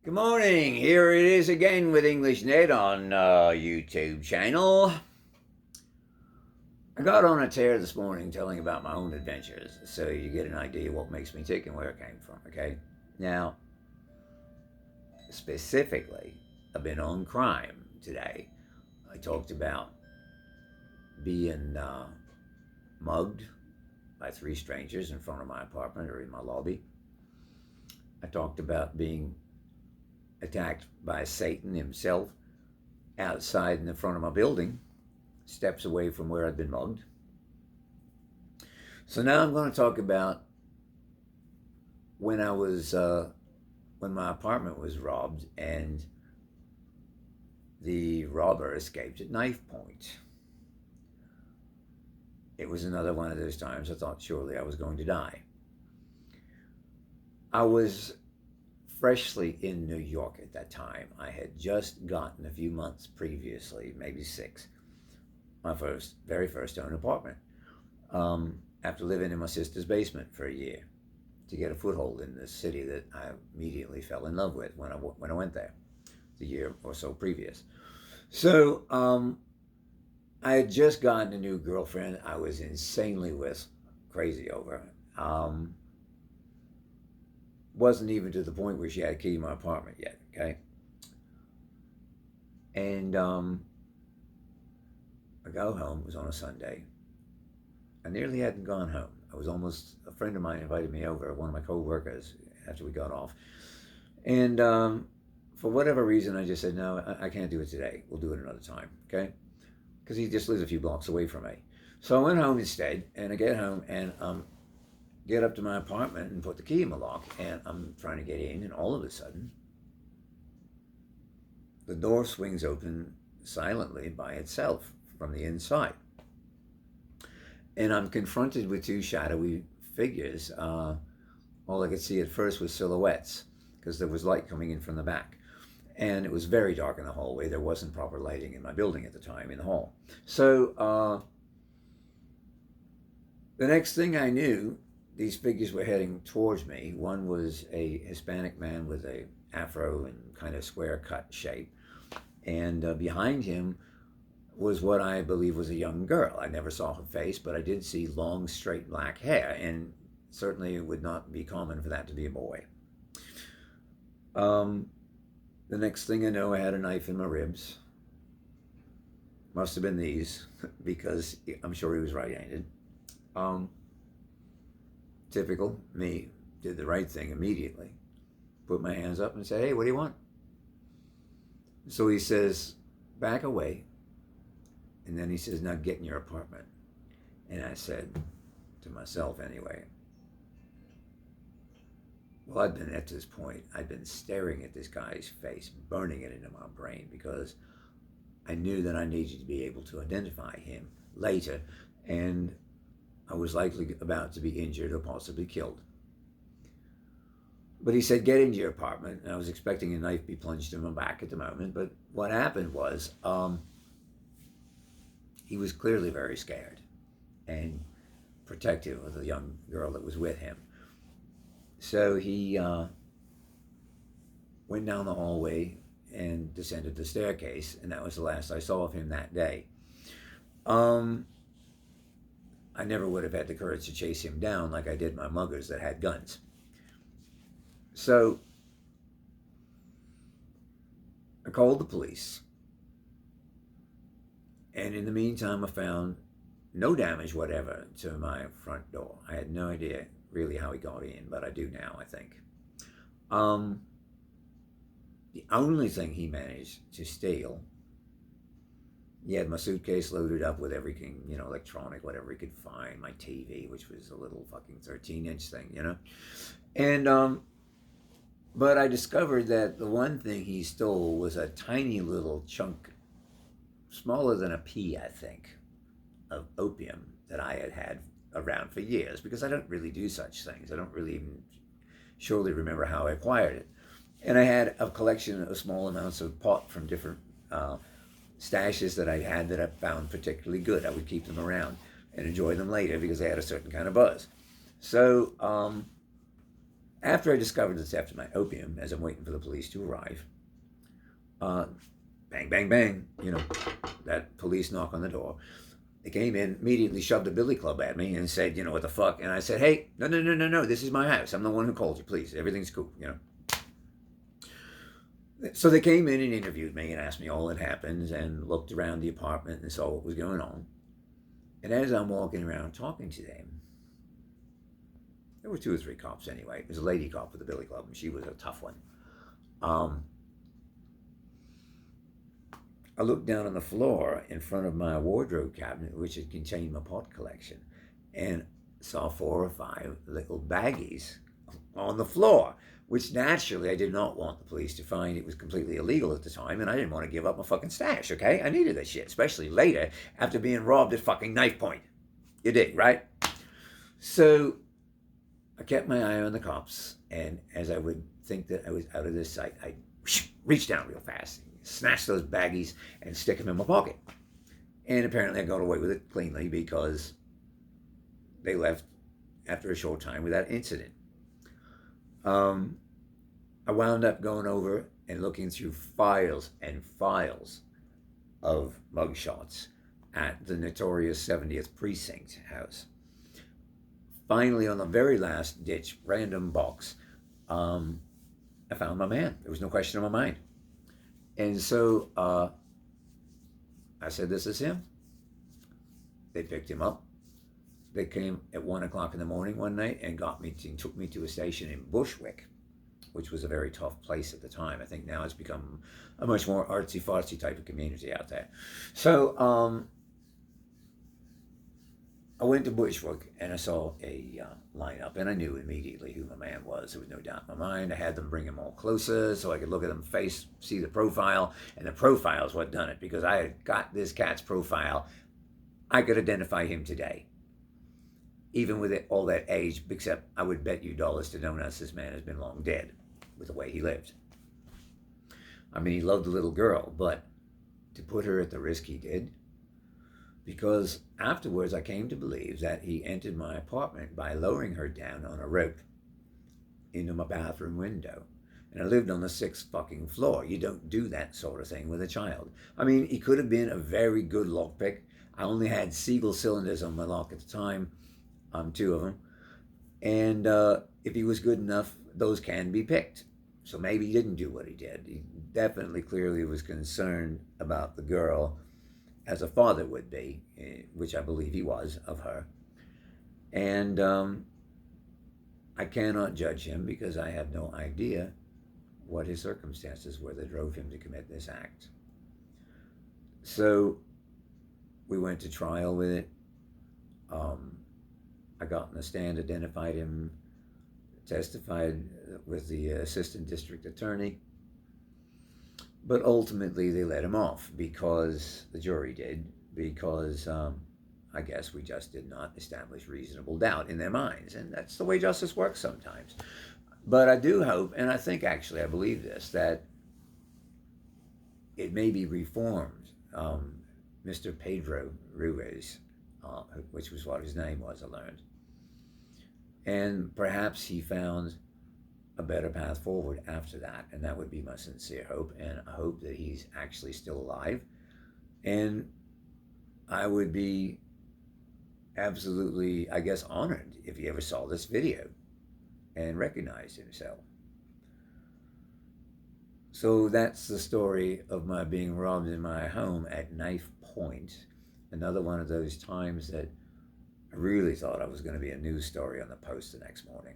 Good morning. Here it is again with English Ned on YouTube channel. I got on a tear this morning telling about my own adventures, so you get an idea what makes me tick and where it came from. Okay, now specifically, I've been on crime today. I talked about being mugged by three strangers in front of my apartment or in my lobby. I talked about being attacked by Satan himself outside in the front of my building, steps away from where I'd been mugged. So now I'm going to talk about when when my apartment was robbed and the robber escaped at knife point. It was another one of those times I thought surely I was going to die. I was freshly in New York at that time. I had just gotten a few months previously, maybe 6, my very first own apartment. After living in my sister's basement for a year to get a foothold in this city that I immediately fell in love with when I went there the year or so previous. So I had just gotten a new girlfriend I was insanely crazy over. Wasn't even to the point where she had a key to my apartment yet, okay? And I go home, it was on a Sunday. I nearly hadn't gone home. A friend of mine invited me over, one of my co-workers, after we got off. And for whatever reason, I just said, no, I can't do it today. We'll do it another time, okay? Because he just lives a few blocks away from me. So I went home instead, and I get home and get up to my apartment and put the key in my lock, and I'm trying to get in, and all of a sudden, the door swings open silently by itself from the inside. And I'm confronted with two shadowy figures. All I could see at first was silhouettes, because there was light coming in from the back. And it was very dark in the hallway. There wasn't proper lighting in my building at the time in the hall. So the next thing I knew, these figures were heading towards me. One was a Hispanic man with a afro and kind of square cut shape. And behind him was what I believe was a young girl. I never saw her face, but I did see long, straight black hair, and certainly it would not be common for that to be a boy. The next thing I know, I had a knife in my ribs. Must have been these, because I'm sure he was right-handed. Typical me, did the right thing immediately. Put my hands up and said, hey, what do you want? So he says, back away. And then he says, now get in your apartment. And I said, to myself anyway, well, I'd been at this point, I'd been staring at this guy's face, burning it into my brain, because I knew that I needed to be able to identify him later, and I was likely about to be injured or possibly killed. But he said, get into your apartment, and I was expecting a knife be plunged in my back at the moment, but what happened was, he was clearly very scared and protective of the young girl that was with him. So he went down the hallway and descended the staircase, and that was the last I saw of him that day. I never would have had the courage to chase him down like I did my muggers that had guns. So I called the police. And in the meantime, I found no damage whatever to my front door. I had no idea really how he got in, but I do now, I think. The only thing he managed to steal, he had my suitcase loaded up with everything, electronic, whatever he could find, my TV, which was a little fucking 13-inch thing, And, but I discovered that the one thing he stole was a tiny little chunk, smaller than a pea, I think, of opium that I had had around for years, because I don't really do such things. I don't really even surely remember how I acquired it. And I had a collection of small amounts of pot from different stashes that I had that I found particularly good. I would keep them around and enjoy them later because they had a certain kind of buzz. So After I discovered the theft of my opium, as I'm waiting for the police to arrive, bang, bang, bang, that police knock on the door. They came in, immediately shoved a billy club at me and said, what the fuck? And I said, hey, no, no, no, no, no, this is my house. I'm the one who called you, please. Everything's cool. So they came in and interviewed me and asked me all that happened and looked around the apartment and saw what was going on. And as I'm walking around talking to them, there were 2 or 3 cops anyway. It was a lady cop with a billy club, and she was a tough one. I looked down on the floor in front of my wardrobe cabinet, which had contained my pot collection, and saw 4 or 5 little baggies on the floor, which naturally I did not want the police to find. It was completely illegal at the time, and I didn't want to give up my fucking stash, okay? I needed that shit, especially later after being robbed at fucking knife point. You dig, right? So I kept my eye on the cops, and as I would think that I was out of their sight, I reached down real fast, snatch those baggies and stick them in my pocket. And apparently I got away with it cleanly because they left after a short time without incident. I wound up going over and looking through files and files of mugshots at the notorious 70th Precinct house. Finally, on the very last ditch random box, I found my man. There was no question in my mind. And so I said, this is him. They picked him up. They came at 1 o'clock in the morning one night and took me to a station in Bushwick, which was a very tough place at the time. I think now it's become a much more artsy-fartsy type of community out there. So I went to Bushwick and I saw a lineup, and I knew immediately who my man was. There was no doubt in my mind. I had them bring him all closer so I could look at him face, see the profile, and the profile is what done it, because I had got this cat's profile. I could identify him today, even with all that age, except I would bet you dollars to donuts this man has been long dead with the way he lived. I mean, he loved the little girl, but to put her at the risk he did, because afterwards I came to believe that he entered my apartment by lowering her down on a rope into my bathroom window. And I lived on the 6th fucking floor. You don't do that sort of thing with a child. I mean, he could have been a very good lockpick. I only had Siegel cylinders on my lock at the time, 2 of them. And if he was good enough, those can be picked. So maybe he didn't do what he did. He definitely, clearly was concerned about the girl, as a father would be, which I believe he was of her. And I cannot judge him because I have no idea what his circumstances were that drove him to commit this act. So we went to trial with it. I got on the stand, identified him, testified with the assistant district attorney. But ultimately they let him off, because the jury did, because I guess we just did not establish reasonable doubt in their minds. And that's the way justice works sometimes. But I do hope, and I think actually I believe this, that it may be reformed. Mr. Pedro Ruiz, which was what his name was, I learned. And perhaps he found a better path forward after that, and that would be my sincere hope. And I hope that he's actually still alive, and I would be absolutely, I guess, honored if he ever saw this video and recognized himself. So that's the story of my being robbed in my home at knife point. Another one of those times that I really thought I was going to be a news story on the Post the next morning.